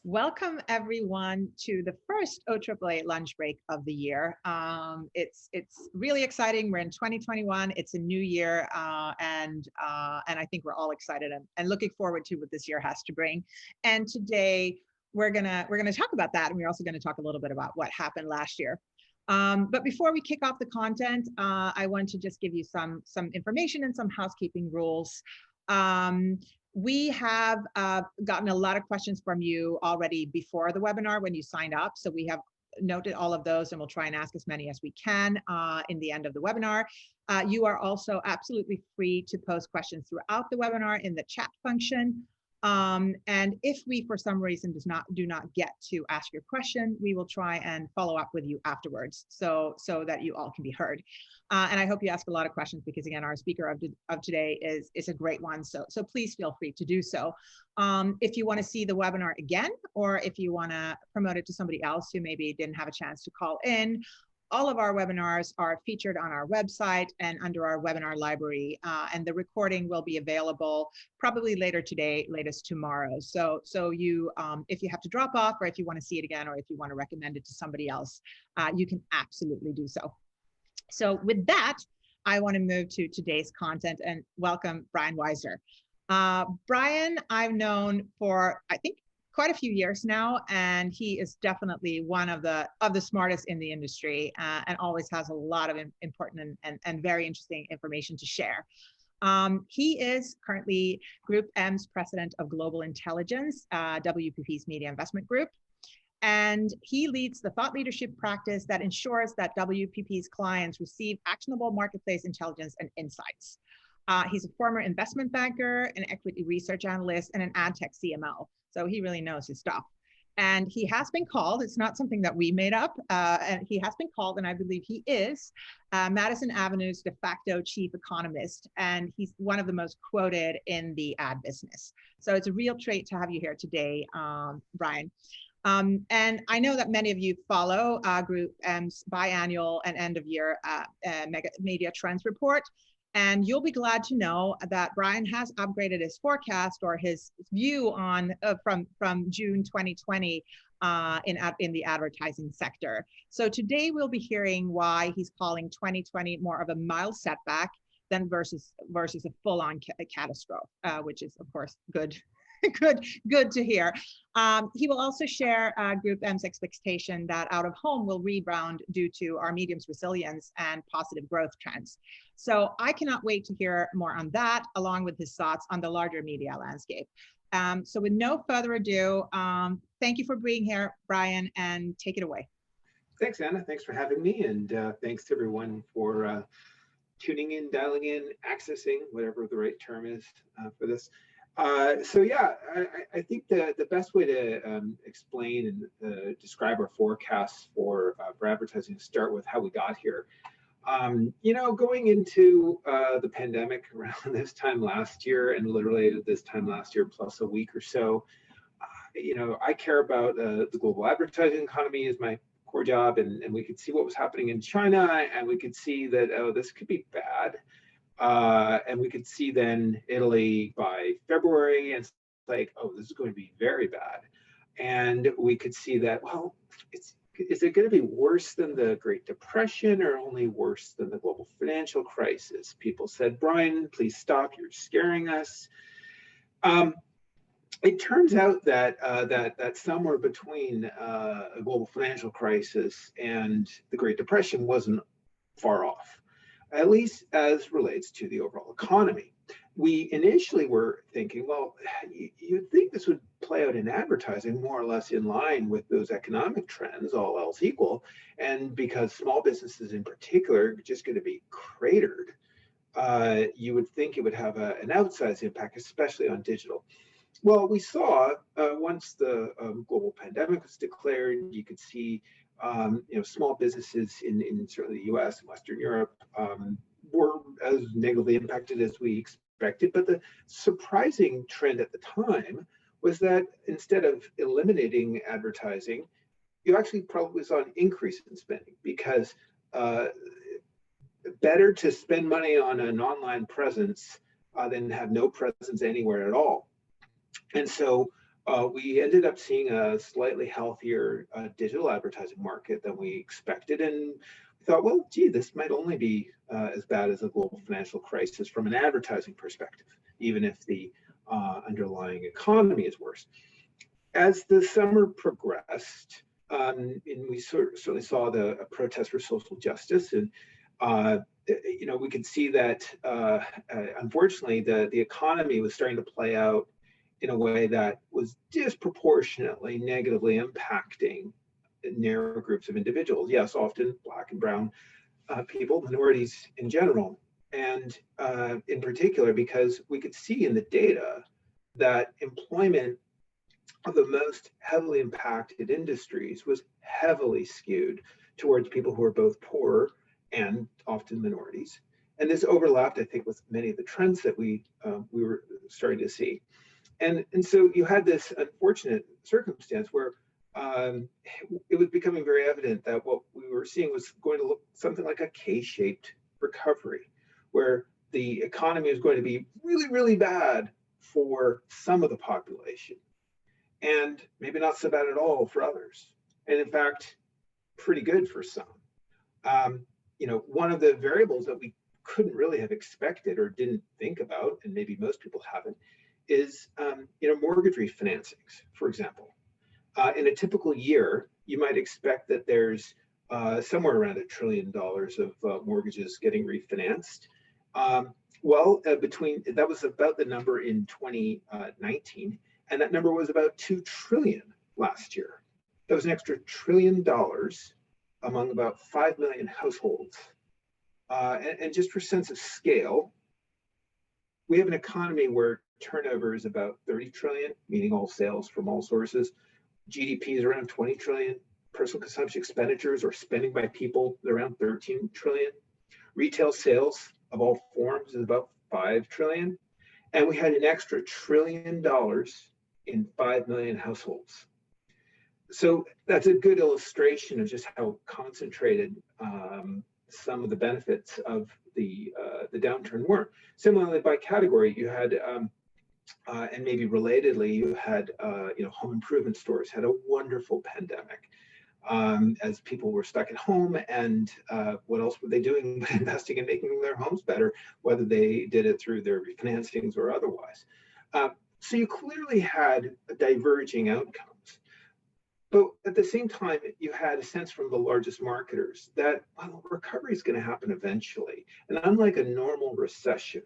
Welcome everyone to the first OAAA lunch break of the year. It's really exciting. We're in 2021. It's a new year, and I think we're all excited and looking forward to what this year has to bring. And today we're gonna talk about that, and we're also going to talk a little bit about what happened last year. But before we kick off the content, I want to just give you some information and some housekeeping rules. We have gotten a lot of questions from you already before the webinar when you signed up. So we have noted all of those and we'll try and ask as many as we can in the end of the webinar. You are also absolutely free to post questions throughout the webinar in the chat function. And if we, for some reason, do not get to ask your question, we will try and follow up with you afterwards so that you all can be heard. And I hope you ask a lot of questions because, again, our speaker of today is a great one. So please feel free to do so. If you want to see the webinar again, or if you want to promote it to somebody else who maybe didn't have a chance to call in, all of our webinars are featured on our website and under our webinar library, and the recording will be available probably later today, latest tomorrow. So you, if you have to drop off, or if you want to see it again, or if you want to recommend it to somebody else, you can absolutely do so. So with that, I want to move to today's content and welcome Brian Wieser. Brian, I've known for, I think, quite a few years now, and he is definitely one of the smartest in the industry, and always has a lot of important and very interesting information to share. He is currently GroupM's president of global intelligence, WPP's media investment group, and he leads the thought leadership practice that ensures that WPP's clients receive actionable marketplace intelligence and insights. He's a former investment banker, an equity research analyst, and an ad tech CMO. So he really knows his stuff. And he has been called, it's not something that we made up, and he has been called, and I believe he is, Madison Avenue's de facto chief economist. And he's one of the most quoted in the ad business. So it's a real treat to have you here today, Brian. And I know that many of you follow GroupM's biannual and end of year media trends report. And you'll be glad to know that Brian has upgraded his forecast or his view on from June 2020 in the advertising sector. So today we'll be hearing why he's calling 2020 more of a mild setback than versus a full-on catastrophe, which is of course good. Good to hear. He will also share GroupM's expectation that out of home will rebound due to our medium's resilience and positive growth trends. So I cannot wait to hear more on that, along with his thoughts on the larger media landscape. So with no further ado, thank you for being here, Brian, and take it away. Thanks, Anna. Thanks for having me, and thanks to everyone for tuning in, dialing in, accessing, whatever the right term is for this. So yeah, I think the best way to explain and describe our forecasts for advertising is start with how we got here. You know, going into the pandemic around this time last year, and literally this time last year plus a week or so, you know, I care about the global advertising economy is my core job, and we could see what was happening in China, and we could see that, oh, this could be bad. And we could see then Italy by February, and it's like, oh, this is going to be very bad. And we could see that, well, is it going to be worse than the Great Depression or only worse than the global financial crisis? People said, Brian, please stop, you're scaring us. It turns out that that somewhere between a global financial crisis and the Great Depression wasn't far off, at least as relates to the overall economy. We initially were thinking, well, you'd think this would play out in advertising more or less in line with those economic trends, all else equal. And because small businesses in particular are just going to be cratered, you would think it would have an outsized impact, especially on digital. Well, we saw once the global pandemic was declared, you could see you know, small businesses in certainly the U.S. and Western Europe were as negatively impacted as we expected. But the surprising trend at the time was that instead of eliminating advertising, you actually probably saw an increase in spending, because better to spend money on an online presence than have no presence anywhere at all. And so we ended up seeing a slightly healthier digital advertising market than we expected. And we thought, well, gee, this might only be as bad as a global financial crisis from an advertising perspective, even if the underlying economy is worse. As the summer progressed, and we certainly saw the protest for social justice, and we could see that unfortunately the economy was starting to play out in a way that was disproportionately negatively impacting narrow groups of individuals. Yes, often Black and brown people, minorities in general, and in particular because we could see in the data that employment of the most heavily impacted industries was heavily skewed towards people who are both poor and often minorities. And this overlapped, I think, with many of the trends that we were starting to see. And so you had this unfortunate circumstance where it was becoming very evident that what we were seeing was going to look something like a K-shaped recovery, where the economy is going to be really, really bad for some of the population, and maybe not so bad at all for others. And in fact, pretty good for some. One of the variables that we couldn't really have expected or didn't think about, and maybe most people haven't, is mortgage refinancings, for example. In a typical year, you might expect that there's somewhere around $1 trillion of mortgages getting refinanced. That was about the number in 2019, and that number was about $2 trillion last year. That was an extra $1 trillion among about 5 million households. And just for sense of scale, we have an economy where turnover is about 30 trillion, meaning all sales from all sources. GDP is around 20 trillion. Personal consumption expenditures or spending by people is around 13 trillion. Retail sales of all forms is about 5 trillion. And we had an extra $1 trillion in 5 million households. So that's a good illustration of just how concentrated some of the benefits of the downturn were. Similarly, by category, you had, and maybe relatedly, you had, home improvement stores had a wonderful pandemic as people were stuck at home, and what else were they doing but investing in making their homes better, whether they did it through their refinancings or otherwise. So you clearly had diverging outcomes. But at the same time, you had a sense from the largest marketers that, well, recovery is going to happen eventually. And unlike a normal recession,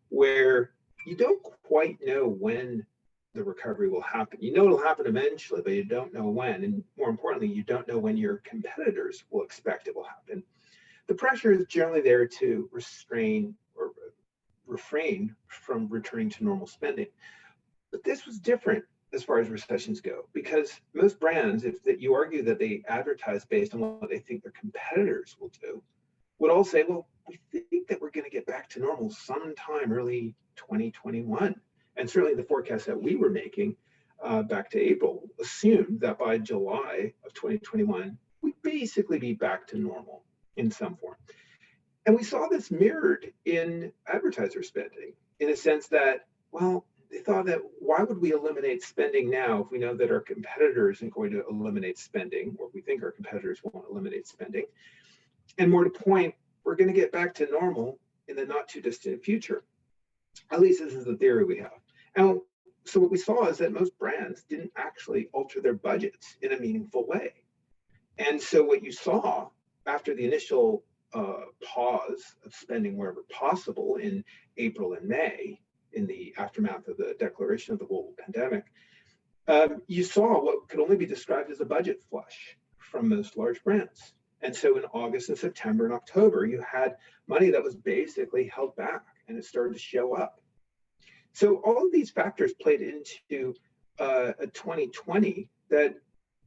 where you don't quite know when the recovery will happen, you know it'll happen eventually, but you don't know when. And more importantly, you don't know when your competitors will expect it will happen. The pressure is generally there to restrain or refrain from returning to normal spending. But this was different as far as recessions go, because most brands, if that you argue that they advertise based on what they think their competitors will do, would all say, well, we think that we're going to get back to normal sometime early 2021. And certainly the forecast that we were making back to April assumed that by July of 2021, we'd basically be back to normal in some form. And we saw this mirrored in advertiser spending in a sense that, well, they thought that why would we eliminate spending now if we know that our competitor isn't going to eliminate spending, or we think our competitors won't eliminate spending? And more to point, we're going to get back to normal in the not too distant future. At least this is the theory we have. And so what we saw is that most brands didn't actually alter their budgets in a meaningful way. And so what you saw after the initial pause of spending wherever possible in April and May, in the aftermath of the declaration of the global pandemic, you saw what could only be described as a budget flush from most large brands. And so in August and September and October, you had money that was basically held back, and it started to show up. So all of these factors played into a 2020 that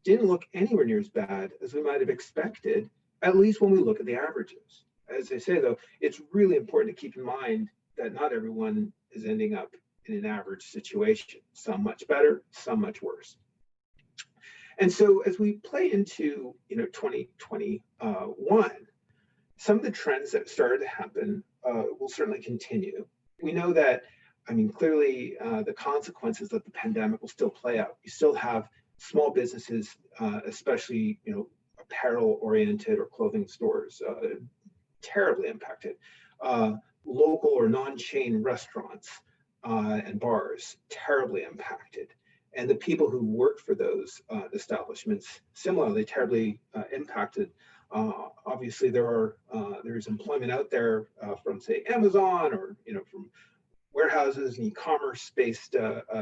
didn't look anywhere near as bad as we might have expected, at least when we look at the averages. As I say, though, it's really important to keep in mind that not everyone is ending up in an average situation, some much better, some much worse. And so as we play into 2021, some of the trends that started to happen will certainly continue. We know that I mean, clearly the consequences of the pandemic will still play out. You still have small businesses, especially, apparel-oriented or clothing stores, terribly impacted. Local or non-chain restaurants and bars, terribly impacted. And the people who work for those establishments, similarly, terribly impacted. Obviously, there's employment out there from, say, Amazon or from warehouses and e-commerce based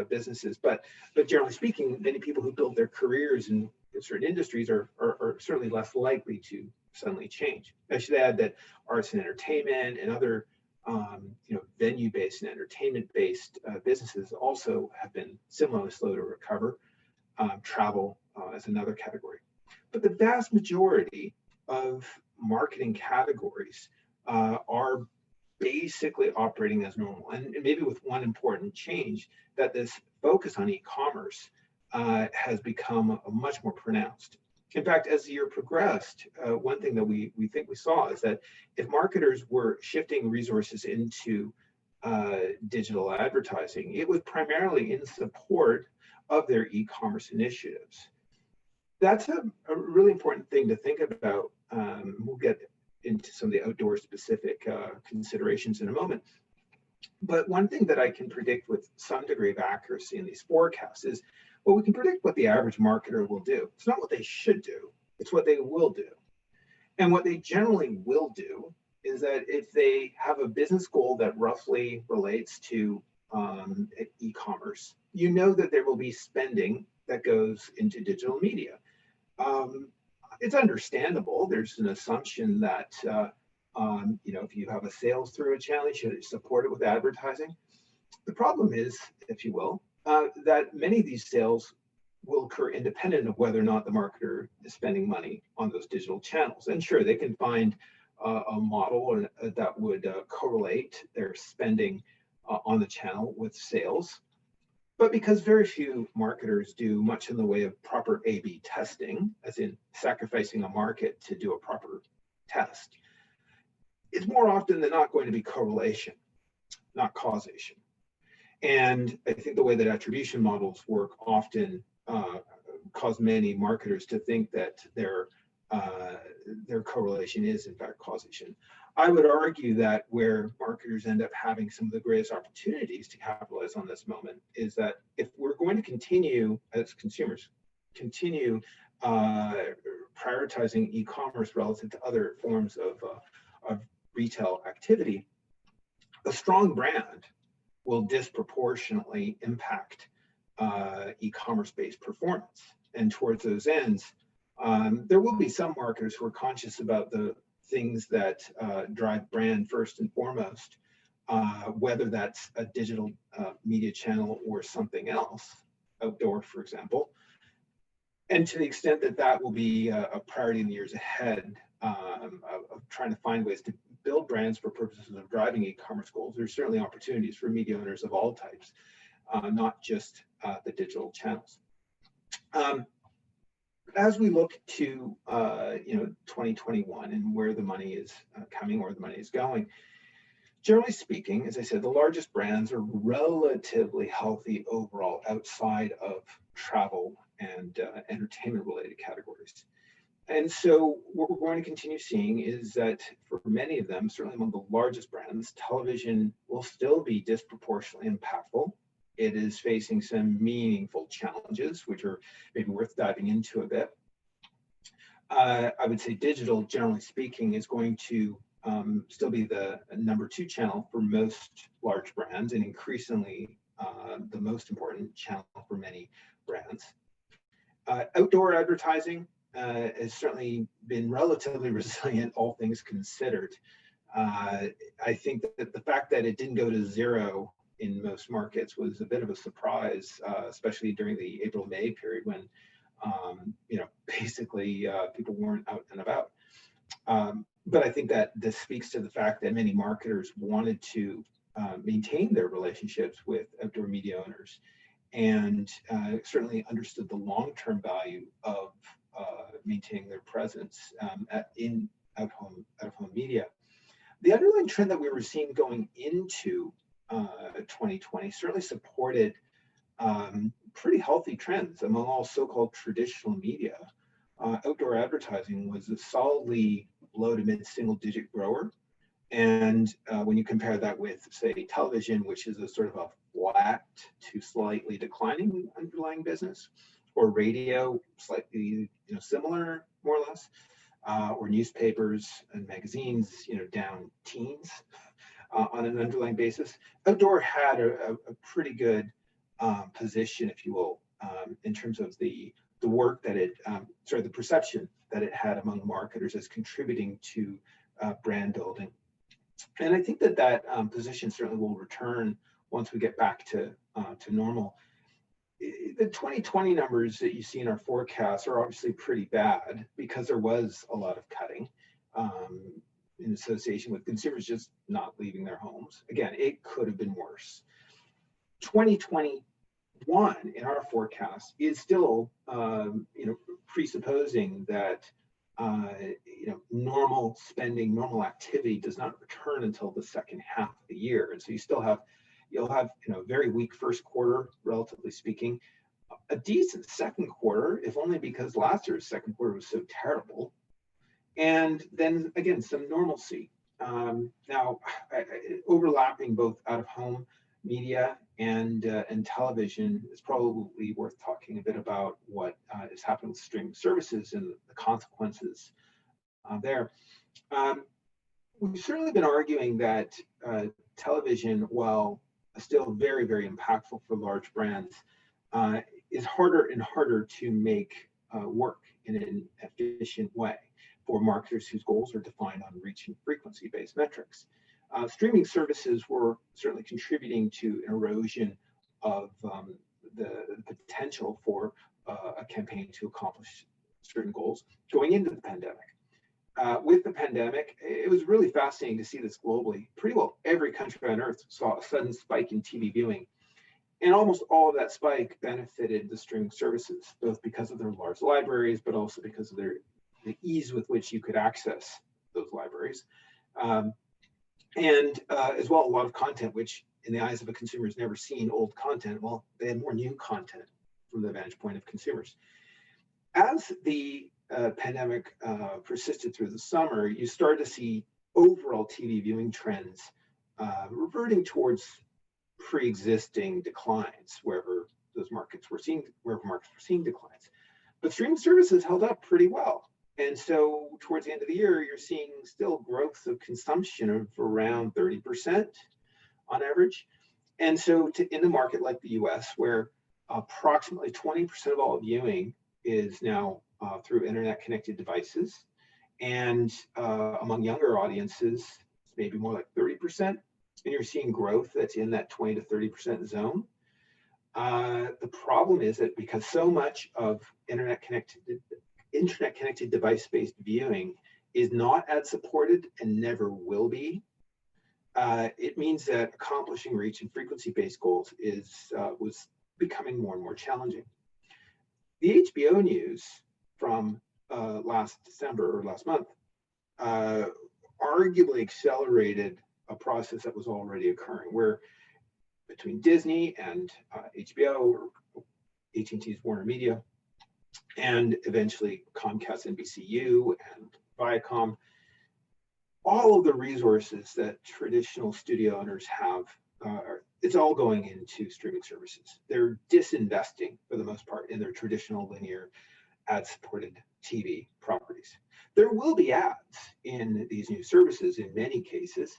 businesses, but generally speaking, many people who build their careers in certain industries are certainly less likely to suddenly change. I should add that arts and entertainment and other venue-based and entertainment-based businesses also have been similarly slow to recover. Travel is another category. But the vast majority of marketing categories are basically operating as normal. And maybe with one important change, that this focus on e-commerce has become much more pronounced. In fact, as the year progressed, one thing that we think we saw is that if marketers were shifting resources into digital advertising, it was primarily in support of their e-commerce initiatives. That's a really important thing to think about. We'll get into some of the outdoor specific considerations in a moment. But one thing that I can predict with some degree of accuracy in these forecasts is, well, we can predict what the average marketer will do. It's not what they should do, it's what they will do. And what they generally will do is that if they have a business goal that roughly relates to e-commerce, that there will be spending that goes into digital media. It's understandable. There's an assumption that if you have a sales through a channel, you should support it with advertising. The problem is, if you will, that many of these sales will occur independent of whether or not the marketer is spending money on those digital channels. And sure, they can find a model that would correlate their spending on the channel with sales. But because very few marketers do much in the way of proper A/B testing, as in sacrificing a market to do a proper test, it's more often than not going to be correlation, not causation. And I think the way that attribution models work often cause many marketers to think that their correlation is in fact causation. I would argue that where marketers end up having some of the greatest opportunities to capitalize on this moment is that if we're going to continue as consumers, prioritizing e-commerce relative to other forms of retail activity, a strong brand will disproportionately impact e-commerce based performance. And towards those ends, there will be some marketers who are conscious about the things that drive brand first and foremost, whether that's a digital media channel or something else, outdoor, for example. And to the extent that that will be a priority in the years ahead of trying to find ways to build brands for purposes of driving e-commerce goals, there's certainly opportunities for media owners of all types, not just the digital channels. As we look to 2021 and where the money is coming, where the money is going, generally speaking, as I said, the largest brands are relatively healthy overall outside of travel and entertainment related categories. And so what we're going to continue seeing is that for many of them, certainly among the largest brands, television will still be disproportionately impactful. It is facing some meaningful challenges, which are maybe worth diving into a bit. I would say digital, generally speaking, is going to still be the number 2 channel for most large brands and increasingly the most important channel for many brands. Outdoor advertising has certainly been relatively resilient, all things considered. I think that the fact that it didn't go to zero in most markets was a bit of a surprise, especially during the April-May period when, basically people weren't out and about. But I think that this speaks to the fact that many marketers wanted to maintain their relationships with outdoor media owners and certainly understood the long-term value of maintaining their presence in out-of-home media. The underlying trend that we were seeing going into 2020 certainly supported pretty healthy trends among all so-called traditional media. Outdoor advertising was a solidly low to mid single-digit grower. And when you compare that with, say, television, which is a sort of a flat to slightly declining underlying business, or radio, slightly similar, more or less, or newspapers and magazines, down teens on an underlying basis, outdoor had a pretty good position, if you will, in terms of the work that it, the perception that it had among marketers as contributing to brand building. And I think that position certainly will return once we get back to normal. The 2020 numbers that you see in our forecasts are obviously pretty bad because there was a lot of cutting in association with consumers just not leaving their homes. Again, it could have been worse. 2021 in our forecast is still, presupposing that normal spending, normal activity does not return until the second half of the year, and so you'll have a very weak first quarter, relatively speaking, a decent second quarter, if only because last year's second quarter was so terrible, and then again some normalcy. Now, overlapping both out-of-home media and television, is probably worth talking a bit about what is happening with streaming services and the consequences there. We've certainly been arguing that television, while still very, very impactful for large brands, is harder and harder to make work in an efficient way for marketers whose goals are defined on reach and frequency-based metrics. Streaming services were certainly contributing to an erosion of the potential for a campaign to accomplish certain goals going into the pandemic. With the pandemic, it was really fascinating to see this globally. Pretty well every country on earth saw a sudden spike in TV viewing. And almost all of that spike benefited the streaming services, both because of their large libraries, but also because of the ease with which you could access those libraries. And as well, a lot of content, which in the eyes of a consumer has never seen old content. Well, they had more new content from the vantage point of consumers. As the pandemic persisted through the summer, you started to see overall TV viewing trends reverting towards pre-existing declines wherever markets were seeing declines. But streaming services held up pretty well. And so towards the end of the year, you're seeing still growth of consumption of around 30% on average. And so in a market like the US, where approximately 20% of all viewing is now through internet connected devices, and among younger audiences, it's maybe more like 30%, and you're seeing growth that's in that 20 to 30% zone. The problem is that because so much of internet connected device-based viewing is not ad supported and never will be, it means that accomplishing reach and frequency-based goals was becoming more and more challenging. The HBO news from last December or last month arguably accelerated a process that was already occurring, where between Disney and HBO, or AT&T's Warner Media, and eventually Comcast, NBCU, and Viacom, all of the resources that traditional studio owners have, it's all going into streaming services. They're disinvesting, for the most part, in their traditional linear ad-supported TV properties. There will be ads in these new services in many cases,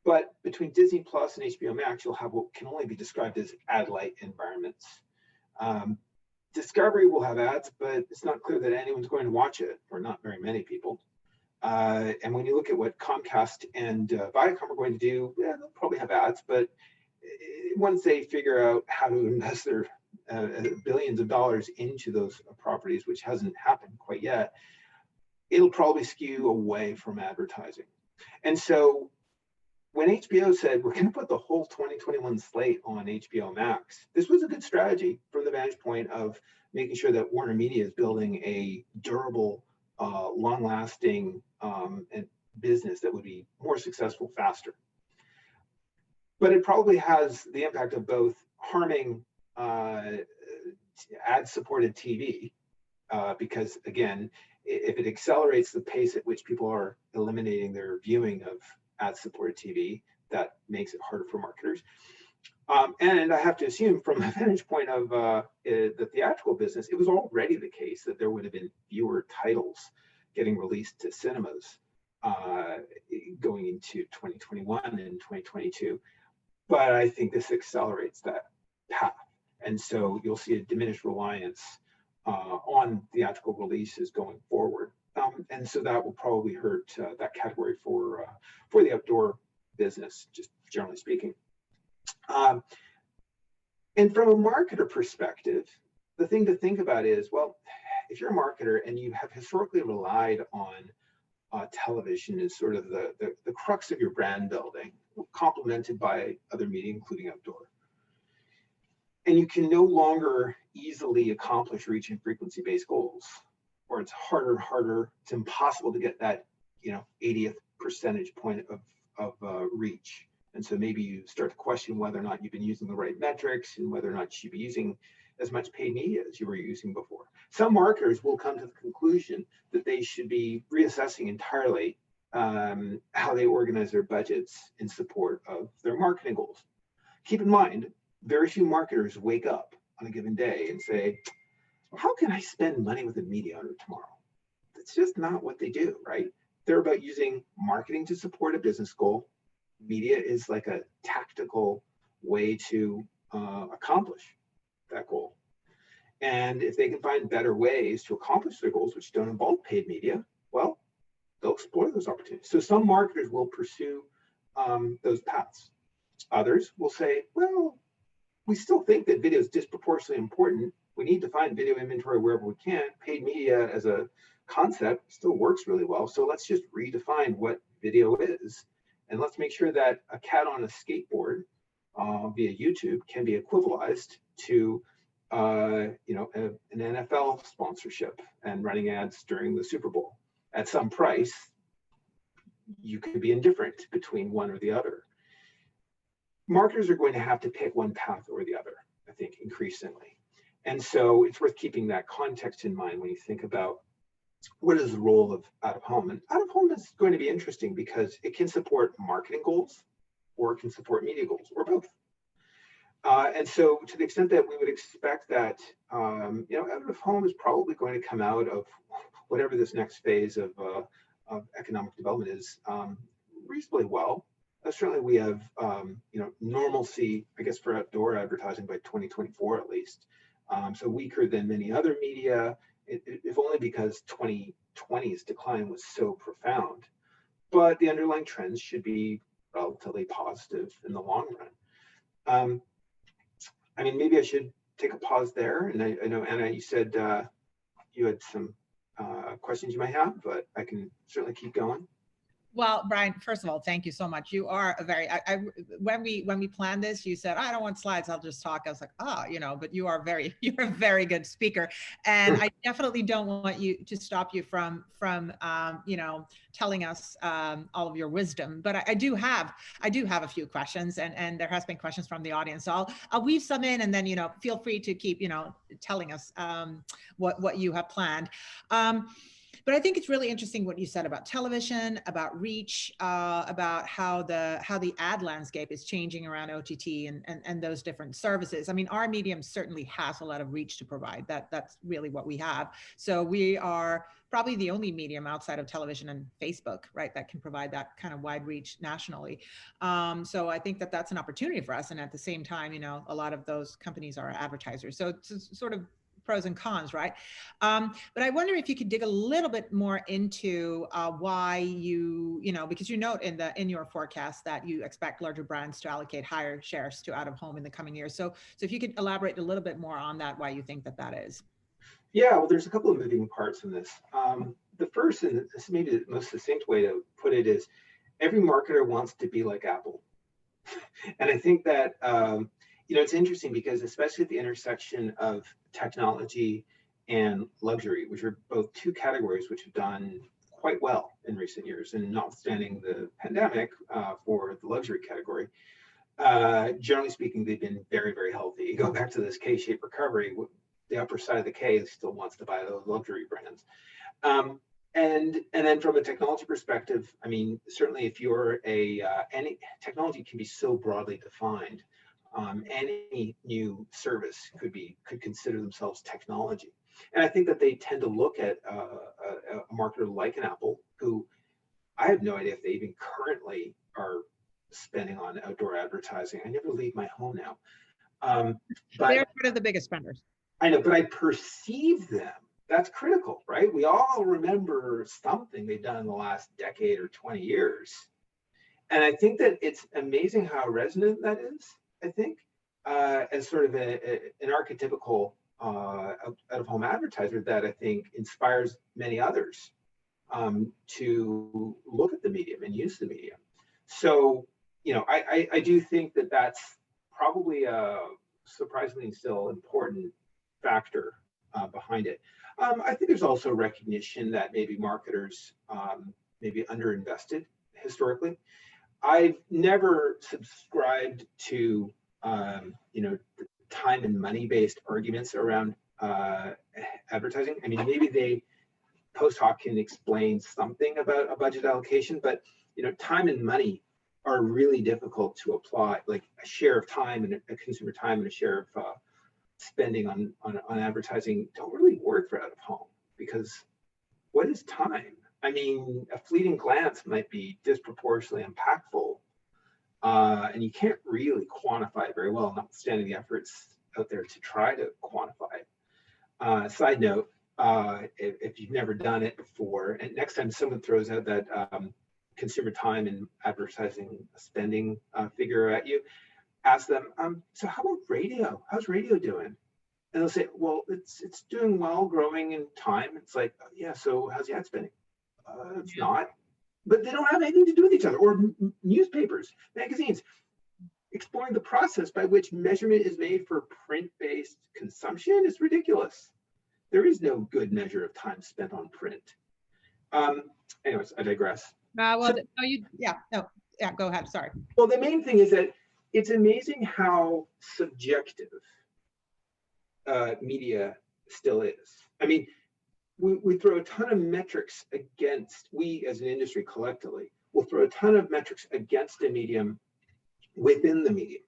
but between Disney Plus and HBO Max, you'll have what can only be described as ad-light environments. Discovery will have ads, but it's not clear that anyone's going to watch it, or not very many people. And when you look at what Comcast and Viacom are going to do, they'll probably have ads, but once they figure out how to invest their billions of dollars into those properties, which hasn't happened quite yet, it'll probably skew away from advertising. And so when HBO said, we're going to put the whole 2021 slate on HBO Max, this was a good strategy from the vantage point of making sure that Warner Media is building a durable, long-lasting business that would be more successful faster. but it probably has the impact of both harming ad-supported TV, because again, if it accelerates the pace at which people are eliminating their viewing of ad-supported TV, that makes it harder for marketers. And I have to assume from the vantage point of the theatrical business, it was already the case that there would have been fewer titles getting released to cinemas going into 2021 and 2022. But I think this accelerates that path. And so you'll see a diminished reliance on theatrical releases going forward. And so that will probably hurt that category for the outdoor business, just generally speaking. And from a marketer perspective, the thing to think about is, well, if you're a marketer and you have historically relied on television as sort of the crux of your brand building, complemented by other media, including outdoor, and you can no longer easily accomplish reach and frequency-based goals, or it's harder and harder, it's impossible to get that 80th percentage point of reach. And so maybe you start to question whether or not you've been using the right metrics and whether or not you should be using as much paid media as you were using before. Some marketers will come to the conclusion that they should be reassessing entirely how they organize their budgets in support of their marketing goals. Keep in mind, very few marketers wake up on a given day and say, how can I spend money with a media owner tomorrow? That's just not what they do, right? They're about using marketing to support a business goal. Media is like a tactical way to accomplish that goal. And if they can find better ways to accomplish their goals, which don't involve paid media, well, they'll explore those opportunities. So some marketers will pursue those paths. Others will say, well, we still think that video is disproportionately important. We need to find video inventory wherever we can. Paid media as a concept still works really well. So let's just redefine what video is. And let's make sure that a cat on a skateboard via YouTube can be equivalized to an NFL sponsorship and running ads during the Super Bowl. At some price, you could be indifferent between one or the other. Marketers are going to have to pick one path or the other, I think, increasingly. And so it's worth keeping that context in mind when you think about what is the role of out-of-home. And out-of-home is going to be interesting because it can support marketing goals or it can support media goals or both. And so to the extent that we would expect that, out-of-home is probably going to come out of whatever this next phase of economic development is reasonably well. Certainly we have, normalcy, I guess, for outdoor advertising by 2024 at least. So weaker than many other media, if only because 2020's decline was so profound. But the underlying trends should be relatively positive in the long run. Maybe I should take a pause there. And I know, Anna, you said you had some questions you might have, but I can certainly keep going. Well, Brian, first of all, thank you so much. You are a very, when we planned this, you said, I don't want slides, I'll just talk. I was like, but you're a very good speaker. And I definitely don't want you to stop you from telling us all of your wisdom. But I do have a few questions, and there has been questions from the audience. So I'll weave some in, and then, feel free to keep, telling us what you have planned. But I think it's really interesting what you said about television, about reach, about how the ad landscape is changing around OTT and those different services. I mean, our medium certainly has a lot of reach to provide. That's really what we have. So we are probably the only medium outside of television and Facebook, right, that can provide that kind of wide reach nationally. So I think that's an opportunity for us. And at the same time, a lot of those companies are advertisers. So it's sort of pros and cons, right? But I wonder if you could dig a little bit more into why because you note in your forecast that you expect larger brands to allocate higher shares to out of home in the coming years. So if you could elaborate a little bit more on that, why you think that is. Yeah, well, there's a couple of moving parts in this. The first, and this may be the most succinct way to put it, is every marketer wants to be like Apple. And I think that it's interesting because especially at the intersection of technology and luxury, which are both two categories which have done quite well in recent years, and notwithstanding the pandemic for the luxury category, Generally speaking, they've been very, very healthy. You go back to this K-shaped recovery, the upper side of the K still wants to buy those luxury brands. And then from a technology perspective, I mean, certainly if you're any technology can be so broadly defined. Any new service could consider themselves technology. And I think that they tend to look at a marketer like an Apple, who I have no idea if they even currently are spending on outdoor advertising. I never leave my home now. But they're one of the biggest spenders. I know, but I perceive them. That's critical, right? We all remember something they've done in the last decade or 20 years. And I think that it's amazing how resonant that is, I think, as sort of an archetypical out-of-home advertiser that I think inspires many others to look at the medium and use the medium. So, I do think that that's probably a surprisingly still important factor behind it. I think there's also recognition that maybe marketers maybe underinvested historically. I've never subscribed to time and money based arguments around advertising. I mean, maybe they post hoc can explain something about a budget allocation, but time and money are really difficult to apply. Like a share of time and a consumer time and a share of spending on advertising don't really work for out of home, because what is time? I mean, a fleeting glance might be disproportionately impactful, and you can't really quantify it very well, notwithstanding the efforts out there to try to quantify it. Side note, if you've never done it before, and next time someone throws out that consumer time and advertising spending figure at you, ask them, so how about radio? How's radio doing? And they'll say, well, it's doing well, growing in time. It's like, yeah, so how's the ad spending? It's not. But they don't have anything to do with each other. Or newspapers, magazines, exploring the process by which measurement is made for print-based consumption is ridiculous. There is no good measure of time spent on print. Anyways, I digress. Go ahead, sorry. Well, the main thing is that it's amazing how subjective media still is. I mean, we throw a ton of metrics against, we as an industry collectively, will throw a ton of metrics against a medium within the medium.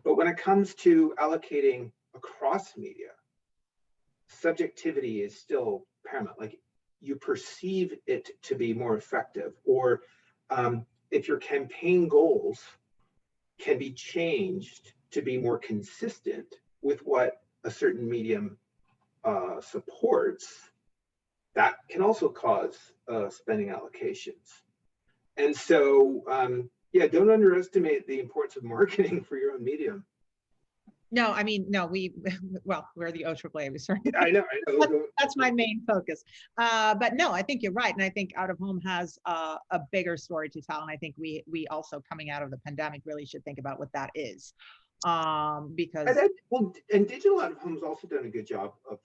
But when it comes to allocating across media, subjectivity is still paramount. Like, you perceive it to be more effective, or if your campaign goals can be changed to be more consistent with what a certain medium supports, that can also cause spending allocations. And so, don't underestimate the importance of marketing for your own medium. No, I mean, no, we're the OAAA. Sorry. I know. That's my main focus. But no, I think you're right. And I think out of home has a bigger story to tell. And I think we also, coming out of the pandemic, really should think about what that is. Because and digital out of home's also done a good job of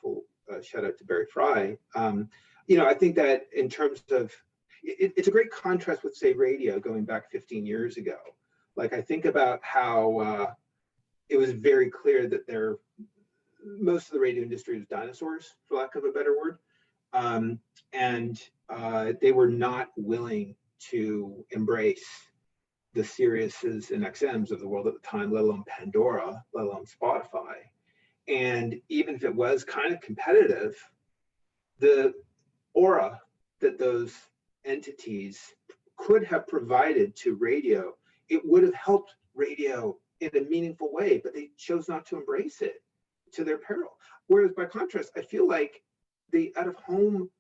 full shout out to Barry Fry. I think that in terms of it's a great contrast with, say, radio going back 15 years ago. Like, I think about how it was very clear that most of the radio industry was dinosaurs, for lack of a better word, and they were not willing to embrace the Siriuses and XMs of the world at the time, let alone Pandora, let alone Spotify. And even if it was kind of competitive, the aura that those entities could have provided to radio, it would have helped radio in a meaningful way, but they chose not to embrace it to their peril. Whereas by contrast, I feel like the out-of-home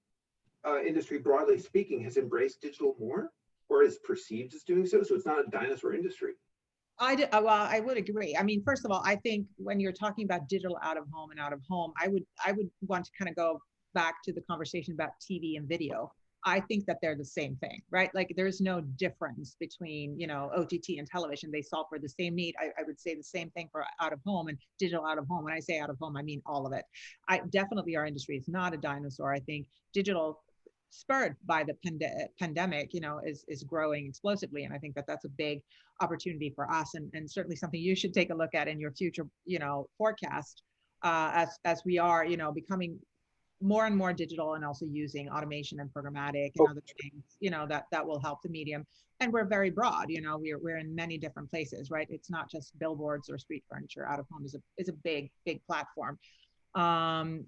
industry, broadly speaking, has embraced digital more, or is perceived as doing so. So it's not a dinosaur industry. I would agree. I mean, first of all, I think when you're talking about digital out of home and out of home, I would want to kind of go back to the conversation about TV and video. I think that they're the same thing, right? Like, there's no difference between, OTT and television. They solve for the same need. I would say the same thing for out of home and digital out of home. When I say out of home, I mean all of it. Definitely our industry is not a dinosaur. I think digital spurred by the pandemic, is growing explosively. And I think that that's a big opportunity for us, and certainly something you should take a look at in your future, forecast, as we are, becoming more and more digital, and also using automation and programmatic and other things, that will help the medium. And we're very broad, we're in many different places, right? It's not just billboards or street furniture. Out of home is a big platform.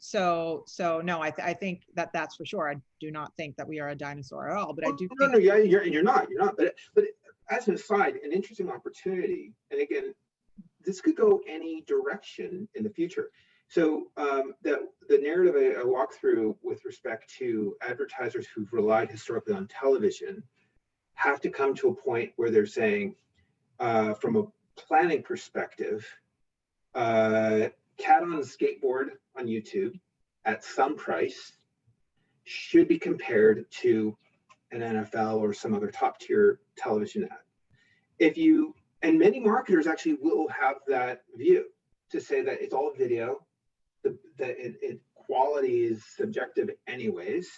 So no, I think that's for sure. I do not think that we are a dinosaur at all, but I do think. No, yeah, you're not, but as an aside, an interesting opportunity. And again, this could go any direction in the future. So the narrative I walk through with respect to advertisers who've relied historically on television have to come to a point where they're saying, from a planning perspective, cat on a skateboard on YouTube at some price should be compared to an NFL or some other top tier television ad. And many marketers actually will have that view, to say that it's all video, quality is subjective anyways.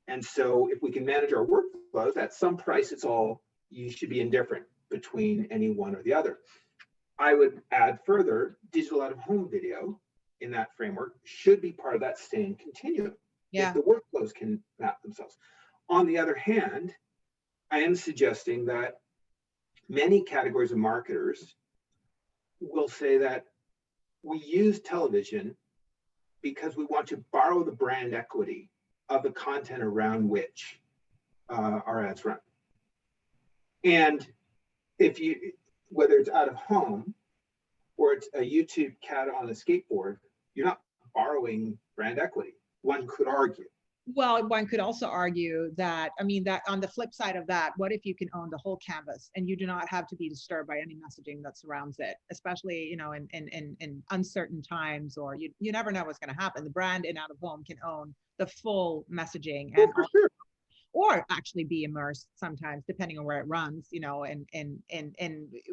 And so if we can manage our workflows at some price, you should be indifferent between any one or the other. I would add further, digital out of home video in that framework should be part of that same continuum. Yeah. If the workflows can map themselves. On the other hand, I am suggesting that many categories of marketers will say that we use television because we want to borrow the brand equity of the content around which our ads run. And whether it's out of home or it's a YouTube cat on a skateboard, you're not borrowing brand equity, one could argue. Well, one could also argue that, that on the flip side of that, what if you can own the whole canvas and you do not have to be disturbed by any messaging that surrounds it, especially, in uncertain times, or you never know what's going to happen. The brand in out of home can own the full messaging, and or actually be immersed sometimes, depending on where it runs, in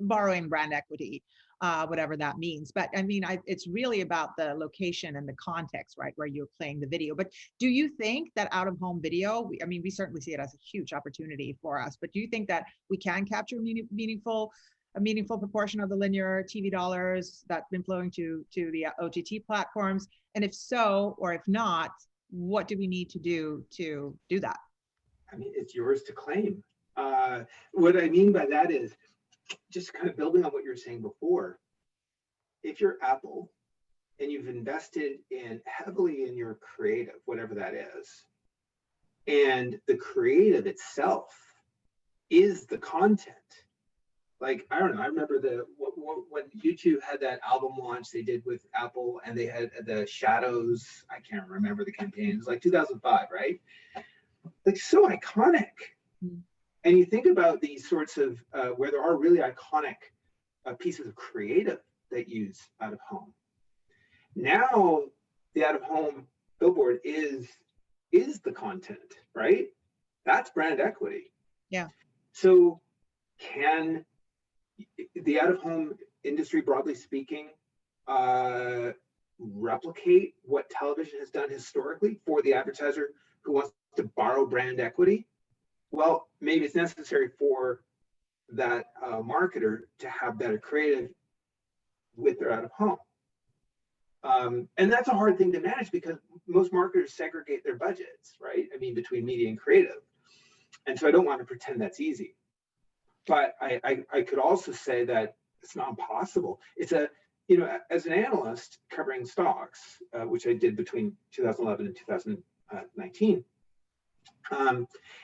borrowing brand equity, whatever that means. But it's really about the location and the context, right, where you're playing the video. But do you think that out of home video, we certainly see it as a huge opportunity for us, but do you think that we can capture a meaningful proportion of the linear TV dollars that's been flowing to the OTT platforms? And if so, or if not, what do we need to do that? It's yours to claim. What I mean by that is just kind of building on what you were saying before. If you're Apple and you've invested heavily in your creative, whatever that is, and the creative itself is the content. Like, I don't know, I remember when YouTube had that album launch they did with Apple, and they had the shadows. I can't remember the campaign. It was like 2005, right? Like, so iconic. Mm-hmm. And you think about these sorts of where there are really iconic pieces of creative that use out of home. Now the out of home billboard is the content, right? That's brand equity. Yeah. So can the out of home industry, broadly speaking, replicate what television has done historically for the advertiser who wants to borrow brand equity? Well, maybe it's necessary for that marketer to have better creative with their out of home. And that's a hard thing to manage because most marketers segregate their budgets, right? Between media and creative. And so I don't want to pretend that's easy. But I could also say that it's not impossible. It's as an analyst covering stocks, which I did between 2011 and 2019,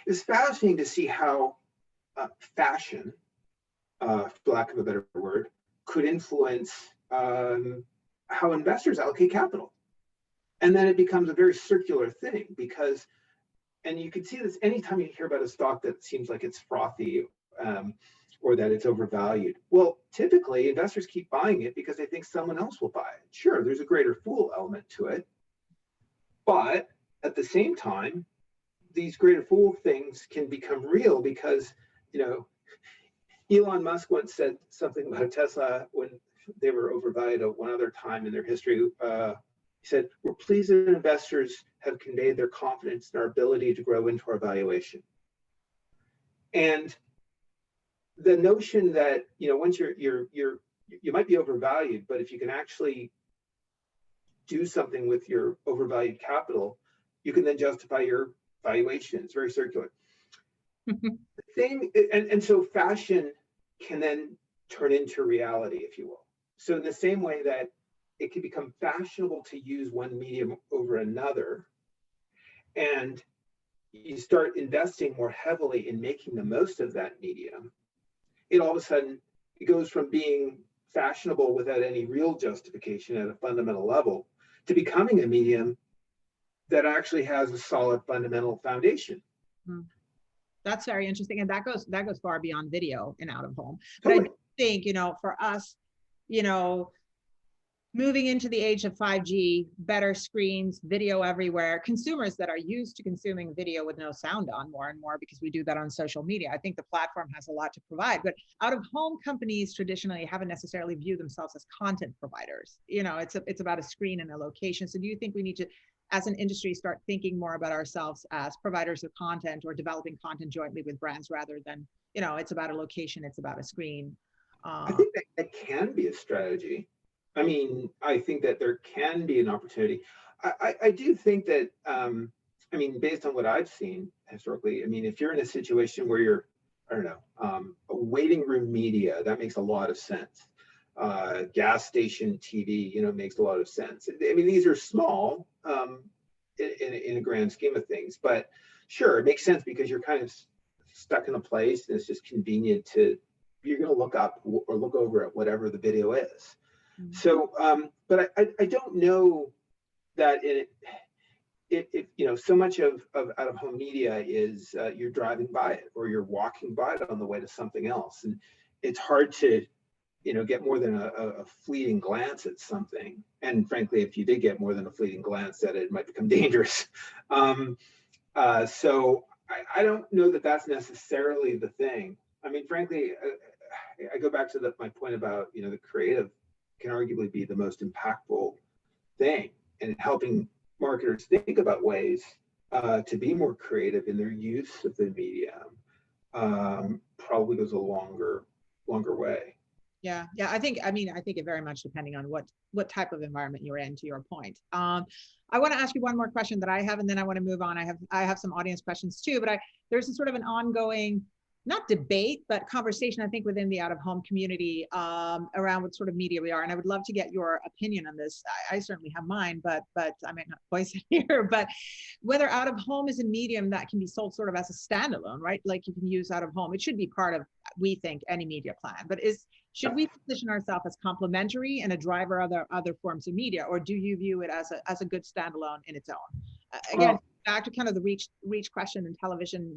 it's fascinating to see how fashion, for lack of a better word, could influence how investors allocate capital. And then it becomes a very circular thing because, and you can see this anytime you hear about a stock that seems like it's frothy or that it's overvalued. Well, typically investors keep buying it because they think someone else will buy it. Sure, there's a greater fool element to it. But at the same time, these greater fool things can become real because, Elon Musk once said something about Tesla when they were overvalued at one other time in their history. He said, "We're pleased that investors have conveyed their confidence in our ability to grow into our valuation. And the notion that, once you might be overvalued, but if you can actually do something with your overvalued capital, you can then justify your valuation. It's very circular. The thing, and so fashion can then turn into reality, if you will. So in the same way that it can become fashionable to use one medium over another, and you start investing more heavily in making the most of that medium, it all of a sudden, it goes from being fashionable without any real justification at a fundamental level to becoming a medium that actually has a solid fundamental foundation. That's very interesting, and that goes far beyond video and out of home. Totally. But I think, for us, moving into the age of 5G, better screens, video everywhere, consumers that are used to consuming video with no sound on more and more because we do that on social media. I think the platform has a lot to provide, but out of home companies traditionally haven't necessarily viewed themselves as content providers. It's about a screen and a location. So do you think we need to, as an industry, start thinking more about ourselves as providers of content or developing content jointly with brands rather than, it's about a location, it's about a screen? I think that can be a strategy. I mean, I think that there can be an opportunity. I do think that, based on what I've seen historically, if you're in a situation where you're, a waiting room media, that makes a lot of sense. Gas station TV, makes a lot of sense. These are small in a grand scheme of things, but sure, it makes sense because you're kind of stuck in a place and it's just convenient you're going to look up or look over at whatever the video is. So, but I don't know that so much of out of home media is you're driving by it or you're walking by it on the way to something else, and it's hard to get more than a fleeting glance at something. And frankly, if you did get more than a fleeting glance at it, it might become dangerous. So I don't know that that's necessarily the thing. Frankly, I go back to my point about the creative can arguably be the most impactful thing, and helping marketers think about ways to be more creative in their use of the medium probably goes a longer way. Yeah, I think it very much depending on what type of environment you're in, to your point. I want to ask you one more question that I have, and then I want to move on. I have some audience questions too, but there's a sort of an ongoing, not debate, but conversation, I think, within the out-of-home community around what sort of media we are. And I would love to get your opinion on this. I certainly have mine, but I might not voice it here. But whether out-of-home is a medium that can be sold sort of as a standalone, right? Like you can use out-of-home. It should be part of, we think, any media plan. But should we position ourselves as complementary and a driver of other forms of media? Or do you view it as a good standalone in its own? Again, back to kind of the reach question in television,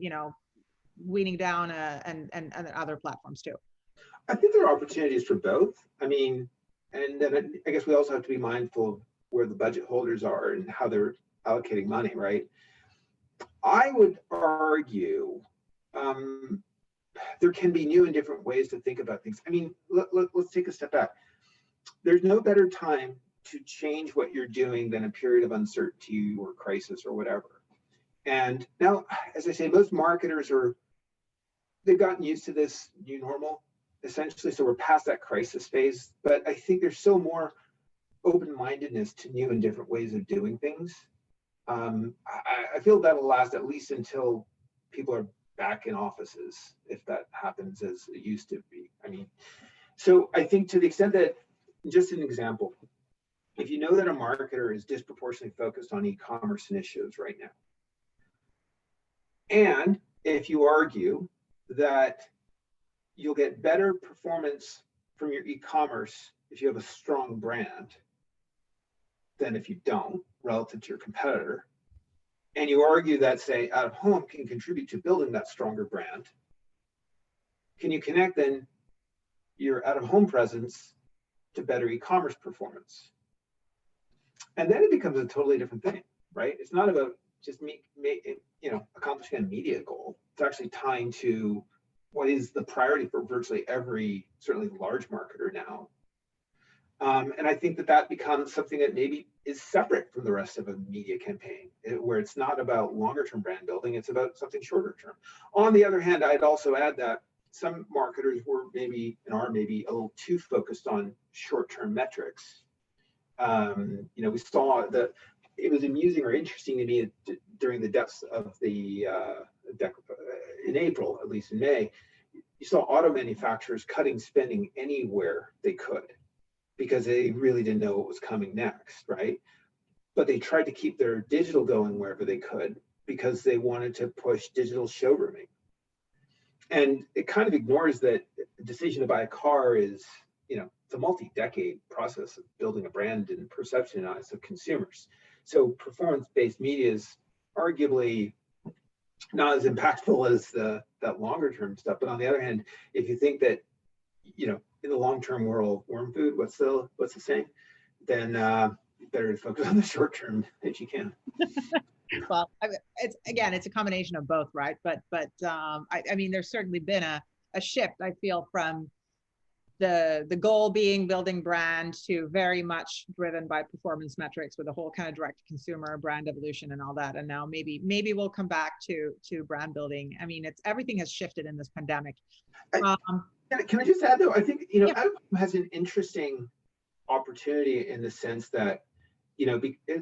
weaning down and other platforms too. I think there are opportunities for both. And then I guess we also have to be mindful of where the budget holders are and how they're allocating money, right? I would argue there can be new and different ways to think about things. Let's take a step back. There's no better time to change what you're doing than a period of uncertainty or crisis or whatever. And now, as I say, most marketers they've gotten used to this new normal, essentially. So we're past that crisis phase, but I think there's still more open-mindedness to new and different ways of doing things. I feel that'll last at least until people are back in offices, if that happens as it used to be. So I think to the extent that, just an example, if you know that a marketer is disproportionately focused on e-commerce initiatives right now, and if you argue that you'll get better performance from your e-commerce if you have a strong brand than if you don't, relative to your competitor, and you argue that, say, out of home can contribute to building that stronger brand, can you connect then your out of home presence to better e-commerce performance? And then it becomes a totally different thing, right? It's not about just accomplishing a media goal. It's actually tying to what is the priority for virtually every, certainly large marketer now, And I think that that becomes something that maybe is separate from the rest of a media campaign, where it's not about longer term brand building, it's about something shorter term. On the other hand, I'd also add that some marketers were maybe and are maybe a little too focused on short term metrics. We saw that it was amusing or interesting to me during the depths of the in April, at least in May, you saw auto manufacturers cutting spending anywhere they could because they really didn't know what was coming next, right? But they tried to keep their digital going wherever they could because they wanted to push digital showrooming. And it kind of ignores that the decision to buy a car is, it's a multi-decade process of building a brand and perception in eyes of consumers. So performance-based media is arguably not as impactful as that longer term stuff. But on the other hand, if you think that, in the long-term world, worm food, what's the saying? Then better to focus on the short term if you can. Well, it's a combination of both, right? But I mean, there's certainly been a shift, I feel, from the goal being building brand to very much driven by performance metrics with the whole kind of direct to consumer brand evolution and all that. And now maybe we'll come back to brand building. I mean, everything has shifted in this pandemic. Can I just add though? I think Yeah. Out of Home has an interesting opportunity in the sense that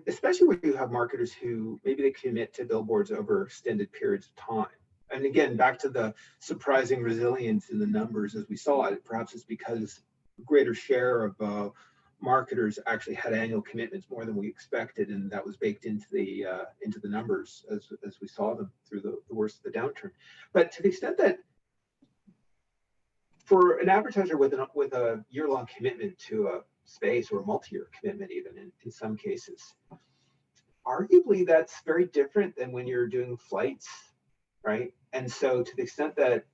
especially when you have marketers who maybe they commit to billboards over extended periods of time. And again, back to the surprising resilience in the numbers as we saw it, perhaps it's because a greater share of marketers actually had annual commitments more than we expected, and that was baked into the numbers as we saw them through the worst of the downturn. But to the extent that for an advertiser with a year-long commitment to a space or a multi-year commitment, even in some cases, arguably that's very different than when you're doing flights, right? And so to the extent that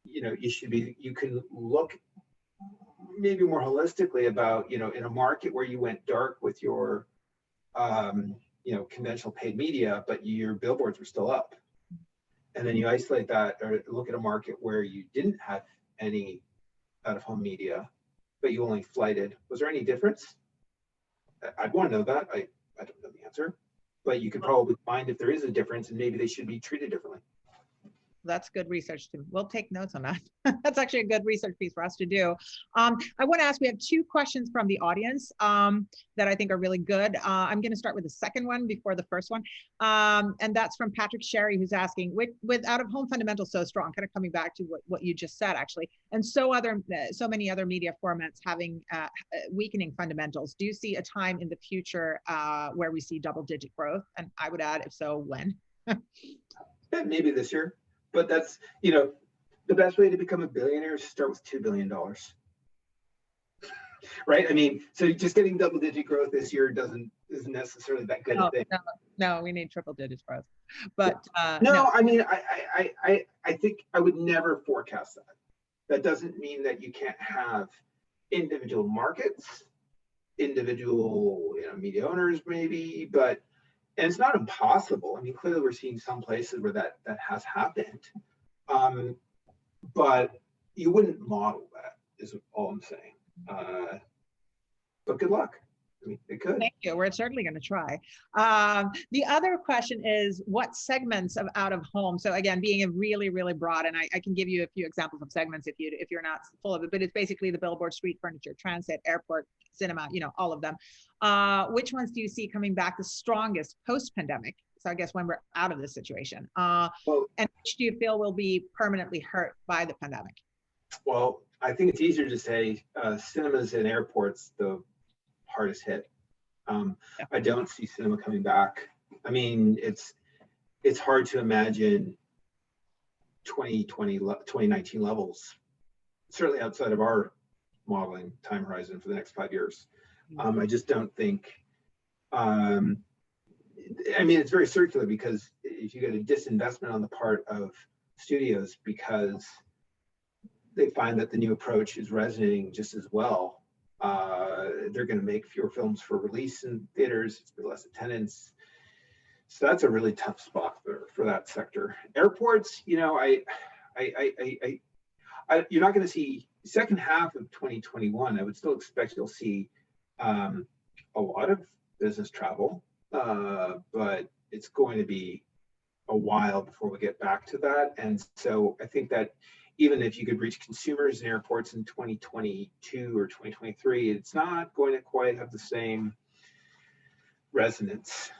you can look maybe more holistically about in a market where you went dark with your conventional paid media, but your billboards were still up, and then you isolate that or look at a market where you didn't have any out-of-home media but you only flighted. Was there any difference? I'd want to know that. I don't know the answer, but you could probably find if there is a difference and maybe they should be treated differently. That's good research too. We'll take notes on that. That's actually a good research piece for us to do. I want to ask, we have two questions from the audience that I think are really good. I'm going to start with the second one before the first one. And that's from Patrick Sherry, who's asking, with out-of-home fundamentals so strong, kind of coming back to what you just said, actually, and so many other media formats having weakening fundamentals, do you see a time in the future where we see double-digit growth? And I would add, if so, when? Maybe this year. But that's, the best way to become a billionaire is to start with $2 billion. Right? I mean, so just getting double-digit growth this year isn't necessarily that good a thing. No, we need triple-digit growth. But no, I mean, I think I would never forecast that. That doesn't mean that you can't have individual markets, individual media owners maybe, and it's not impossible. I mean, clearly we're seeing some places where that has happened, but you wouldn't model that, is all I'm saying. But good luck. I mean, it could. Thank you. We're certainly going to try. The other question is, what segments of out of home? So again, being really, really broad, and I can give you a few examples of segments if you're not full of it, but it's basically the billboard, street furniture, transit, airport, cinema, all of them. Which ones do you see coming back the strongest post-pandemic? So I guess when we're out of this situation, and which do you feel will be permanently hurt by the pandemic? Well, I think it's easier to say cinemas and airports, the hardest hit. I don't see cinema coming back. I mean, it's hard to imagine 2019 levels, certainly outside of our modeling time horizon for the next 5 years. I just don't think, I mean, it's very circular because if you get a disinvestment on the part of studios because they find that the new approach is resonating just as well, they're going to make fewer films for release in theaters, less attendance. So that's a really tough spot for that sector. Airports, you're not going to see second half of 2021, I would still expect you'll see a lot of business travel, but it's going to be a while before we get back to that. And so I think that even if you could reach consumers in airports in 2022 or 2023, it's not going to quite have the same resonance.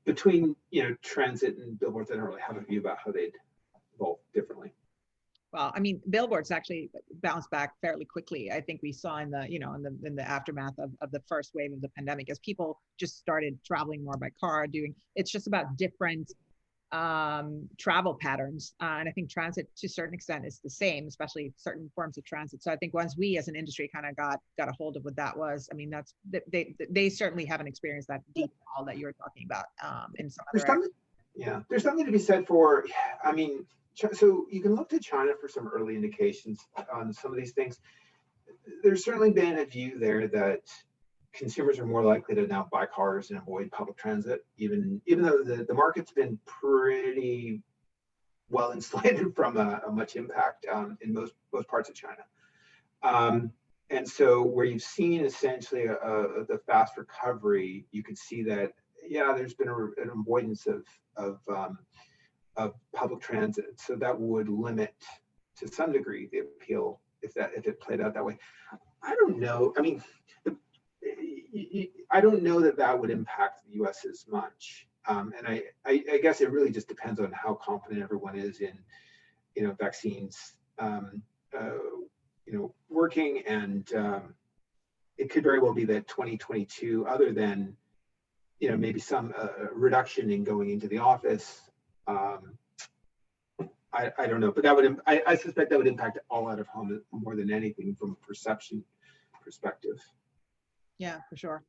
Between transit and billboards, I don't really have a view about how they'd evolve differently. Well, I mean, billboards actually bounced back fairly quickly. I think we saw in the, in the aftermath of the first wave of the pandemic, as people just started traveling more by car, it's just about different travel patterns. And I think transit to a certain extent is the same, especially certain forms of transit. So I think once we as an industry kind of got a hold of what that was, I mean, they certainly haven't experienced that deep fall that you were talking about in some other areas. Yeah, there's something to be said for, I mean, so you can look to China for some early indications on some of these things. There's certainly been a view there that consumers are more likely to now buy cars and avoid public transit, even though the market's been pretty well insulated from a much impact in most parts of China. And so where you've seen essentially the fast recovery, you can see that, yeah, there's been an avoidance of public transit. So that would limit to some degree the appeal if it played out that way. I don't know. I mean, I don't know that would impact the U.S. as much. And I guess it really just depends on how confident everyone is in, vaccines, working. And it could very well be that 2022, other than, maybe some reduction in going into the office, I don't know, but I suspect that would impact all out of home more than anything from a perception perspective. Yeah, for sure.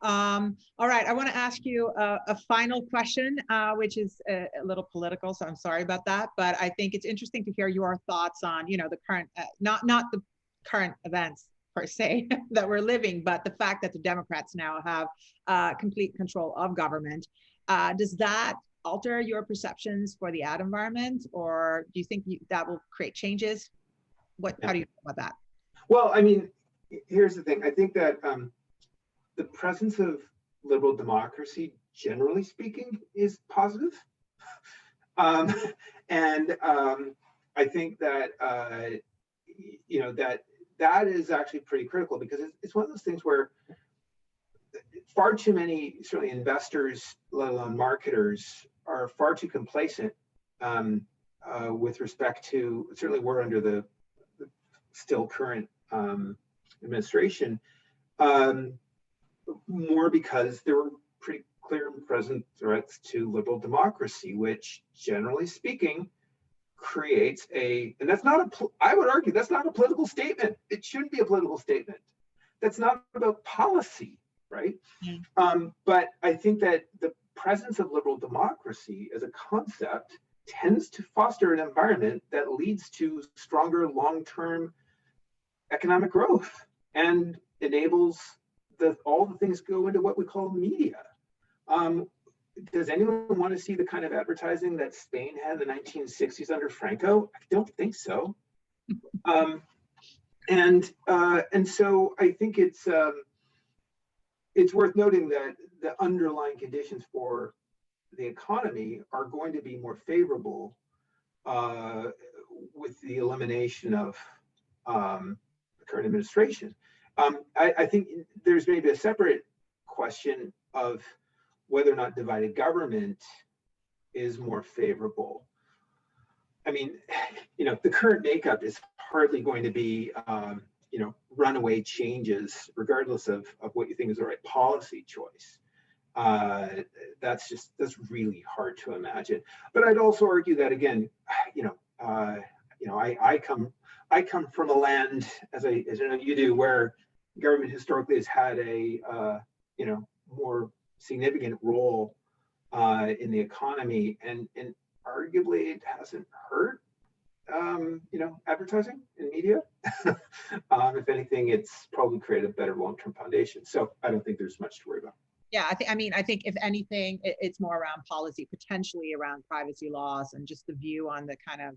All right, I want to ask you a final question, which is a little political, so I'm sorry about that, but I think it's interesting to hear your thoughts on, the current, not the current events per se that we're living, but the fact that the Democrats now have complete control of government. Does that alter your perceptions for the ad environment, or do you think that will create changes? How do you think about that? Well, I mean, here's the thing. I think that the presence of liberal democracy, generally speaking, is positive. And I think that, that is actually pretty critical, because it's one of those things where far too many, certainly investors, let alone marketers, are far too complacent with respect to, certainly we're under the still current administration, more because there were pretty clear and present threats to liberal democracy, which generally speaking creates and that's not I would argue that's not a political statement. It shouldn't be a political statement. That's not about policy, right? Mm. But I think that the presence of liberal democracy as a concept tends to foster an environment that leads to stronger long-term economic growth and enables all the things go into what we call media. Does anyone want to see the kind of advertising that Spain had in the 1960s under Franco? I don't think so. And so I think it's worth noting that the underlying conditions for the economy are going to be more favorable with the elimination of the current administration. I think there's maybe a separate question of whether or not divided government is more favorable. I mean, the current makeup is hardly going to be, runaway changes, regardless of what you think is the right policy choice. That's really hard to imagine. But I'd also argue that, again, I come from a land, as I know you do, where government historically has had a more significant role in the economy, and arguably it hasn't hurt advertising and media. If anything, it's probably created a better long-term foundation. So I don't think there's much to worry about. Yeah, I think if anything, it's more around policy, potentially around privacy laws, and just the view on the kind of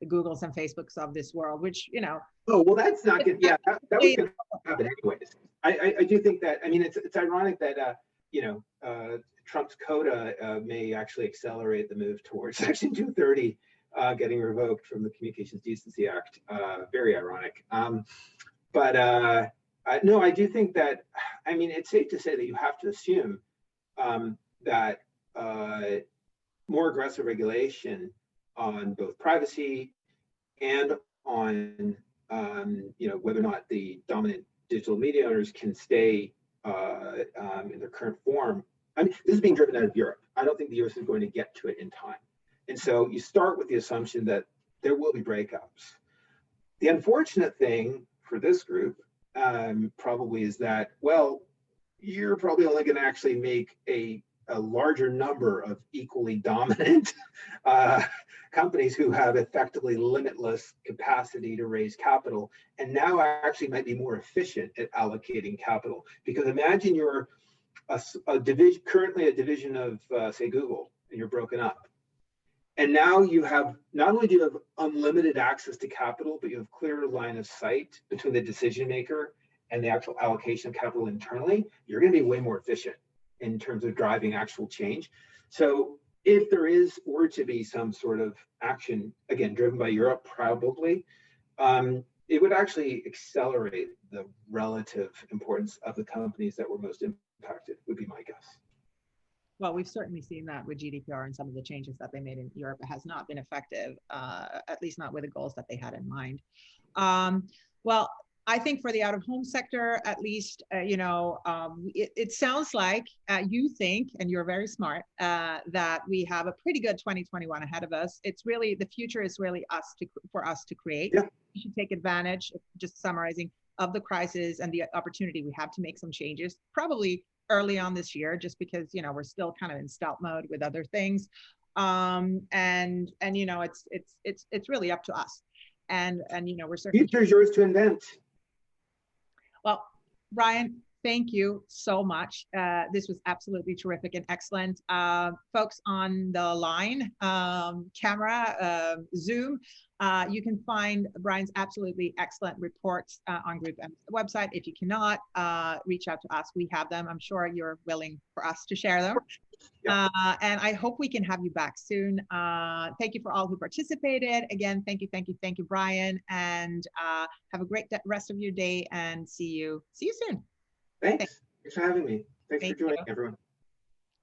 the Googles and Facebooks of this world, which, you know. Oh, well, that's not good. Yeah, that was going to happen anyways. I do think that, I mean, it's ironic that, Trump's coda may actually accelerate the move towards Section 230 getting revoked from the Communications Decency Act. Very ironic. No, I do think that, I mean, it's safe to say that you have to assume that more aggressive regulation on both privacy and on whether or not the dominant digital media owners can stay in their current form. I mean, this is being driven out of Europe. I don't think the US is going to get to it in time. And so you start with the assumption that there will be breakups. The unfortunate thing for this group probably is that, well, you're probably only going to actually make a larger number of equally dominant companies who have effectively limitless capacity to raise capital, and now actually might be more efficient at allocating capital. Because imagine you're currently a division of, say, Google, and you're broken up. And now you have, not only do you have unlimited access to capital, but you have clear line of sight between the decision maker and the actual allocation of capital internally. You're going to be way more efficient in terms of driving actual change. So if there were to be some sort of action, again, driven by Europe, probably, it would actually accelerate the relative importance of the companies that were most impacted, would be my guess. Well, we've certainly seen that with GDPR and some of the changes that they made in Europe. It has not been effective, at least not with the goals that they had in mind. Well, I think for the out-of-home sector, at least, it sounds like you think, and you're very smart, that we have a pretty good 2021 ahead of us. It's really, the future is really for us to create. Yeah. We should take advantage, just summarizing, of the crisis and the opportunity we have to make some changes, probably early on this year, just because, we're still kind of in stealth mode with other things. It's really up to us. And we're certainly— Future is yours to invent. Well, Brian, thank you so much. This was absolutely terrific and excellent. Folks on the line, camera, Zoom, you can find Brian's absolutely excellent reports on GroupM's website. If you cannot, reach out to us. We have them. I'm sure you're willing for us to share them. Yeah. And I hope we can have you back soon. Thank you for all who participated. Again, thank you, Brian. And have a great rest of your day, and see you soon. Thanks for having me. Thanks for joining, everyone.